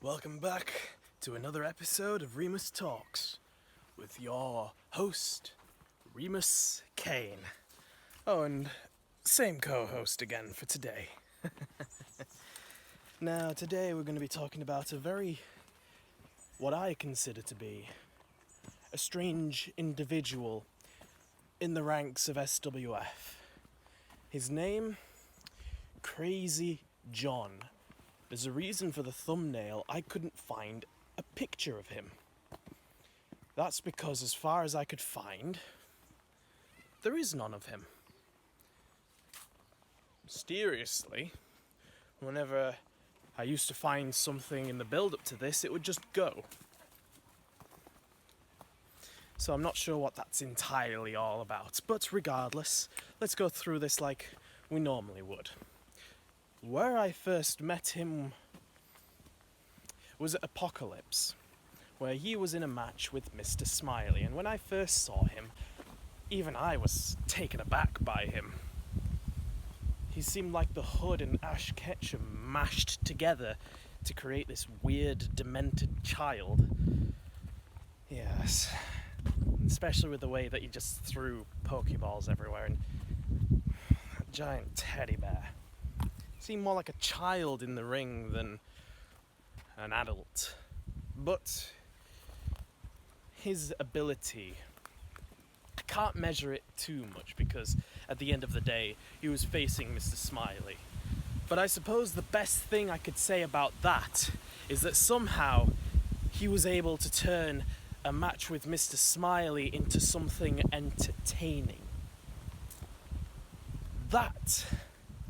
Welcome back to another episode of Remus Talks with your host, Remus Kane. Oh, and same co-host again for today. Now, today we're going to be talking about what I consider to be a strange individual in the ranks of SWF. His name, Crazy John. There's a reason for the thumbnail. I couldn't find a picture of him. That's because, as far as I could find, there is none of him. Mysteriously, whenever I used to find something in the build-up to this, it would just go. So I'm not sure what that's entirely all about. But regardless, let's go through this like we normally would. Where I first met him was at Apocalypse, where he was in a match with Mr. Smiley, and when I first saw him, even I was taken aback by him. He seemed like the Hood and Ash Ketchum mashed together to create this weird, demented child. Yes, especially with the way that he just threw Pokeballs everywhere, and a giant teddy bear. Seemed more like a child in the ring than an adult. But his ability, I can't measure it too much because at the end of the day, he was facing Mr. Smiley. But I suppose the best thing I could say about that is that somehow he was able to turn a match with Mr. Smiley into something entertaining. That,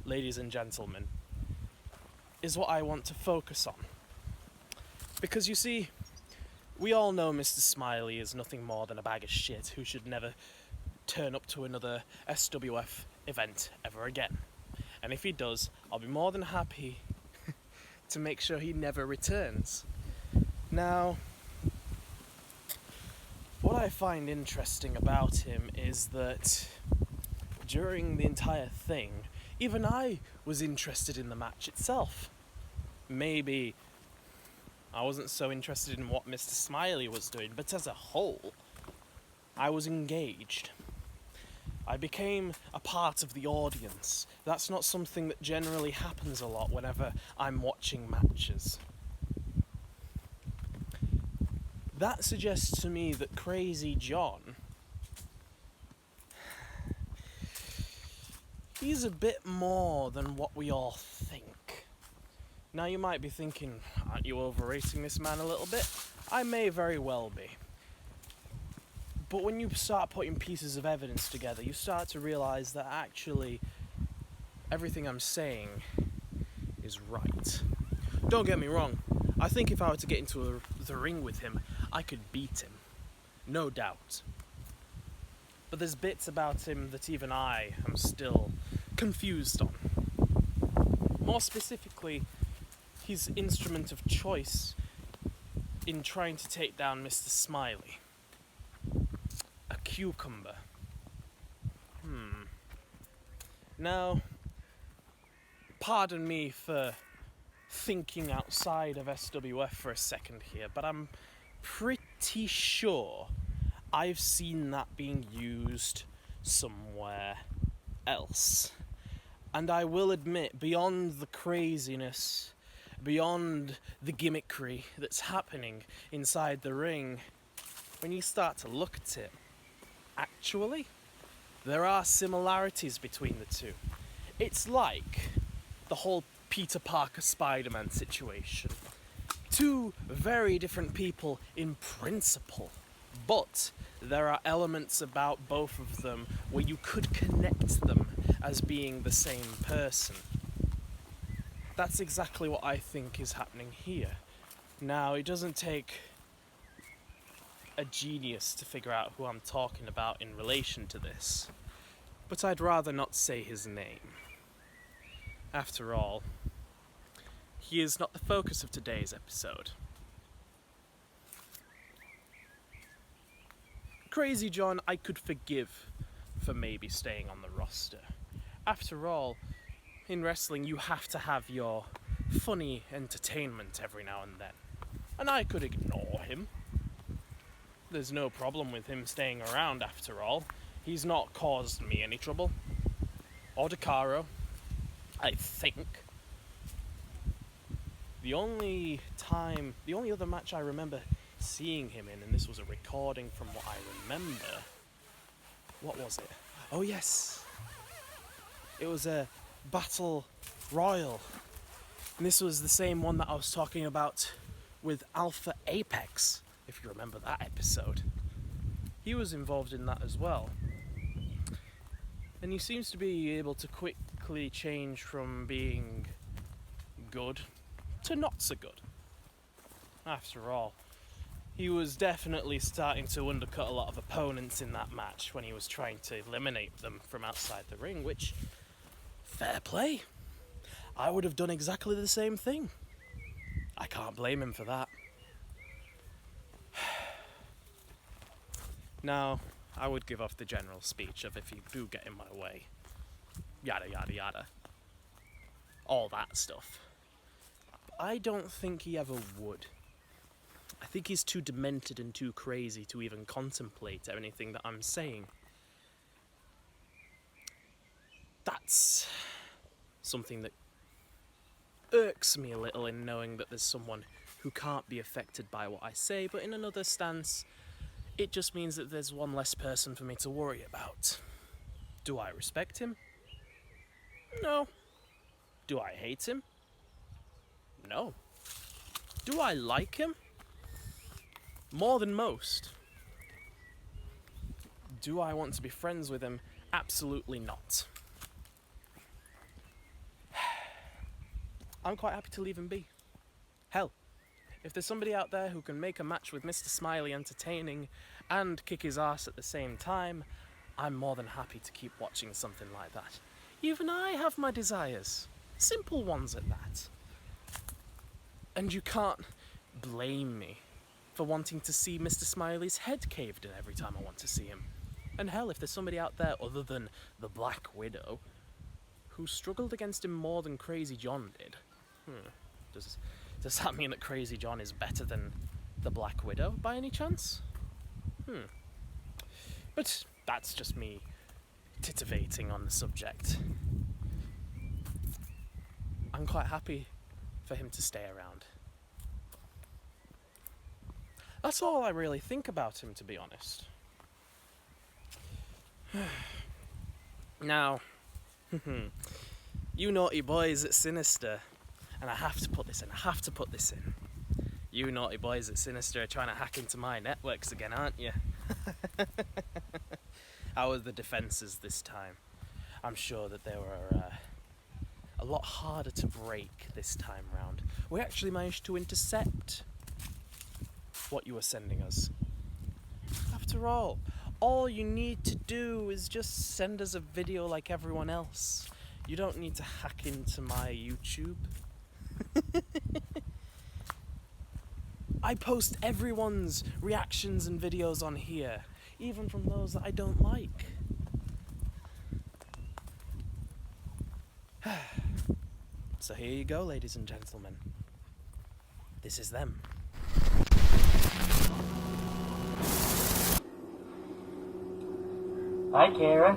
ladies and gentlemen, is what I want to focus on. Because you see, we all know Mr. Smiley is nothing more than a bag of shit who should never turn up to another SWF event ever again. And if he does, I'll be more than happy to make sure he never returns. Now, what I find interesting about him is that during the entire thing, even I was interested in the match itself. Maybe I wasn't so interested in what Mr. Smiley was doing, but as a whole, I was engaged. I became a part of the audience. That's not something that generally happens a lot whenever I'm watching matches. That suggests to me that Crazy John, he's a bit more than what we all think. Now you might be thinking, aren't you overrating this man a little bit? I may very well be. But when you start putting pieces of evidence together, you start to realise that actually everything I'm saying is right. Don't get me wrong, I think if I were to get into the ring with him, I could beat him. No doubt. But there's bits about him that even I am still confused on. More specifically, his instrument of choice in trying to take down Mr. Smiley. A cucumber. Now, pardon me for thinking outside of SWF for a second here, but I'm pretty sure I've seen that being used somewhere else. And I will admit, beyond the craziness, beyond the gimmickry that's happening inside the ring, when you start to look at it, actually, there are similarities between the two. It's like the whole Peter Parker Spider-Man situation. Two very different people in principle, but there are elements about both of them where you could connect them as being the same person. That's exactly what I think is happening here. Now, it doesn't take a genius to figure out who I'm talking about in relation to this, but I'd rather not say his name. After all, he is not the focus of today's episode. Crazy John I could forgive for maybe staying on the roster. After all, in wrestling you have to have your funny entertainment every now and then. And I could ignore him. There's no problem with him staying around after all. He's not caused me any trouble. Or Decaro, I think. The only other match I remember seeing him in, and this was a recording from what I remember. What was it? Oh yes. It was a Battle Royal. And this was the same one that I was talking about with Alpha Apex, if you remember that episode. He was involved in that as well. And he seems to be able to quickly change from being good to not so good. After all, he was definitely starting to undercut a lot of opponents in that match when he was trying to eliminate them from outside the ring, which, fair play. I would have done exactly the same thing. I can't blame him for that. Now, I would give off the general speech of if you do get in my way, yada yada yada, all that stuff. I don't think he ever would. I think he's too demented and too crazy to even contemplate anything that I'm saying. That's something that irks me a little in knowing that there's someone who can't be affected by what I say, but in another stance, it just means that there's one less person for me to worry about. Do I respect him? No. Do I hate him? No. Do I like him? More than most. Do I want to be friends with him? Absolutely not. I'm quite happy to leave him be. Hell, if there's somebody out there who can make a match with Mr. Smiley entertaining and kick his ass at the same time, I'm more than happy to keep watching something like that. Even I have my desires. Simple ones at that. And you can't blame me for wanting to see Mr. Smiley's head caved in every time I want to see him. And hell, if there's somebody out there other than the Black Widow who struggled against him more than Crazy John did, does that mean that Crazy John is better than the Black Widow by any chance? But that's just me titivating on the subject. I'm quite happy for him to stay around. That's all I really think about him, to be honest. Now, you naughty boys at Sinister, and I have to put this in, You naughty boys at Sinister are trying to hack into my networks again, aren't you? How are the defences this time? I'm sure that they were a lot harder to break this time round. We actually managed to intercept what you were sending us. After all you need to do is just send us a video like everyone else. You don't need to hack into my YouTube. I post everyone's reactions and videos on here, even from those that I don't like. So here you go, ladies and gentlemen. This is them. Hi, Kara.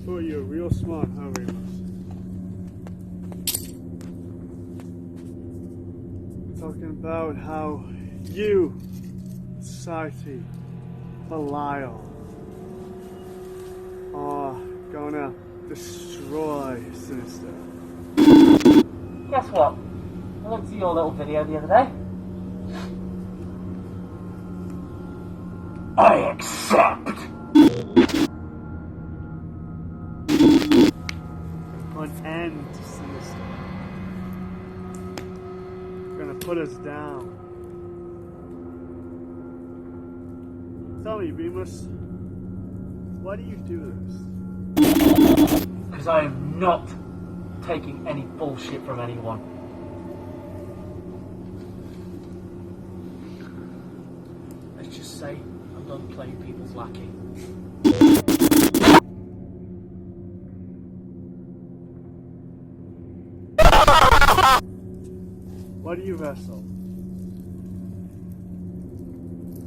So you're real smart, huh, Remus? Talking about how you, society, Belial, are gonna destroy Sinister. Guess what? I looked at your little video the other day. I accept! Put an end to Sinister. You're gonna put us down. Tell me, Remus, why do you do this? Because I am not taking any bullshit from anyone. say I'm done playing people's lackey. Why do you wrestle?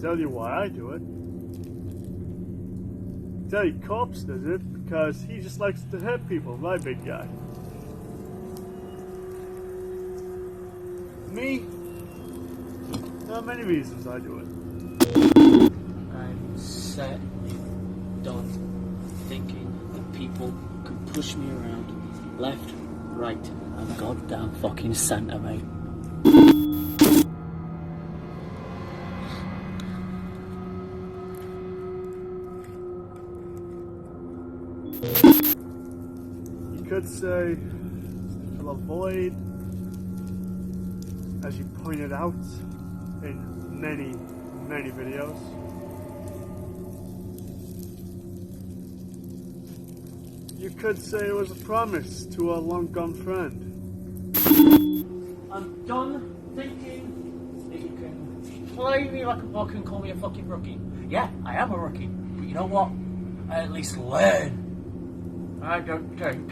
Tell you why I do it. Tell you Corpse does it because he just likes to hurt people, my big guy. Me? There are many reasons I do it. I'm certainly done thinking that people can push me around left, right, and goddamn fucking centre, mate. You could say fill a void, as you pointed out in many, many videos. You could say it was a promise to a long-gone friend. I'm done thinking that you can play me like a book and call me a fucking rookie. Yeah, I am a rookie, but you know what? I at least learn. I don't think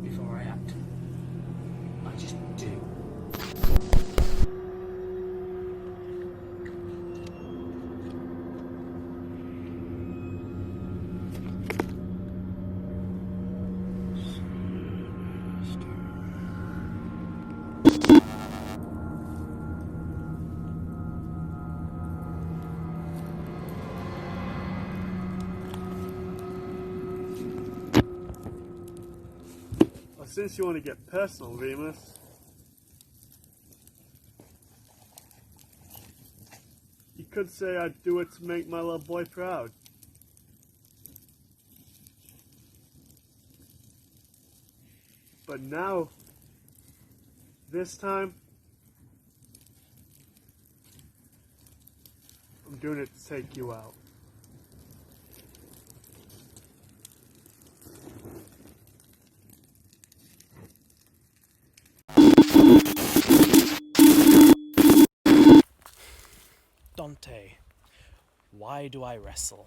before I act. I just do. Well, since you want to get personal, Remus, you could say I'd do it to make my little boy proud. But now, this time, I'm doing it to take you out. Dante, why do I wrestle?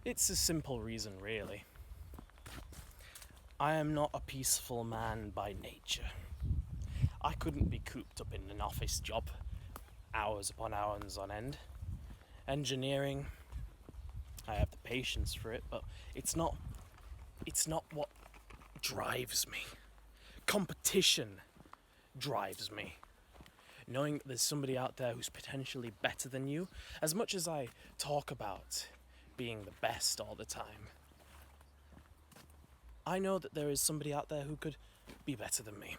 It's a simple reason, really. I am not a peaceful man by nature. I couldn't be cooped up in an office job, hours upon hours on end. Engineering, I have the patience for it, but it's not what drives me. Competition drives me. Knowing that there's somebody out there who's potentially better than you, as much as I talk about being the best all the time, I know that there is somebody out there who could be better than me.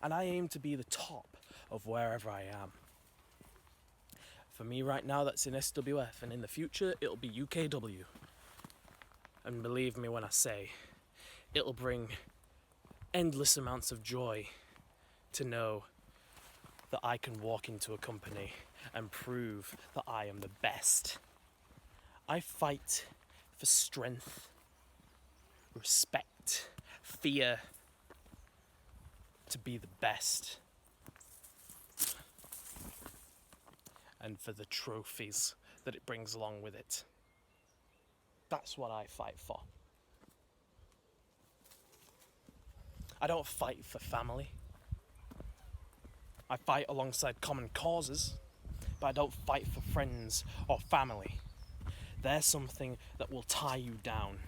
And I aim to be the top of wherever I am. For me right now, that's in SWF, and in the future, it'll be UKW. And believe me when I say, it'll bring endless amounts of joy to know that I can walk into a company and prove that I am the best. I fight for strength, respect, fear, to be the best. And for the trophies that it brings along with it. That's what I fight for. I don't fight for family. I fight alongside common causes, but I don't fight for friends or family. They're something that will tie you down,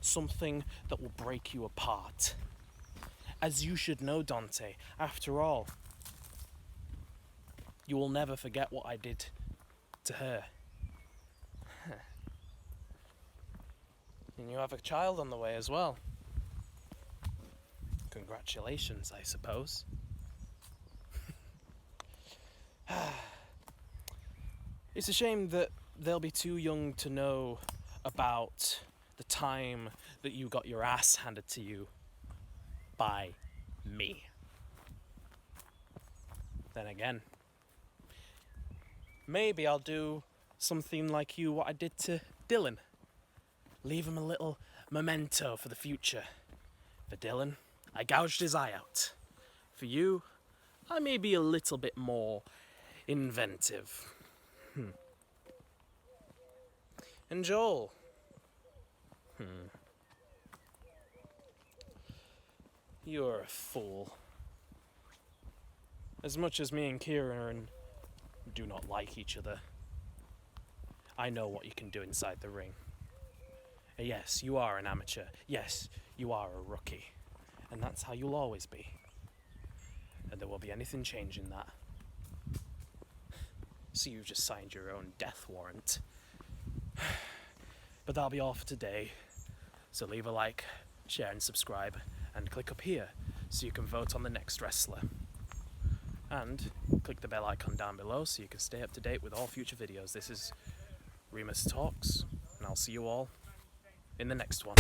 something that will break you apart. As you should know, Dante, after all, you will never forget what I did to her. And you have a child on the way as well. Congratulations, I suppose. It's a shame that they'll be too young to know about the time that you got your ass handed to you by me. Then again, maybe I'll do something like what I did to Dylan. Leave him a little memento for the future. For Dylan, I gouged his eye out. For you, I may be a little bit more inventive. And Joel. You're a fool. As much as me and Kieran do not like each other, I know what you can do inside the ring. Yes, you are an amateur. Yes, you are a rookie. And that's how you'll always be. And there won't be anything changing that. So you've just signed your own death warrant. But that'll be all for today. So leave a like, share and subscribe, and click up here so you can vote on the next wrestler. And click the bell icon down below so you can stay up to date with all future videos. This is Remus Talks, and I'll see you all in the next one.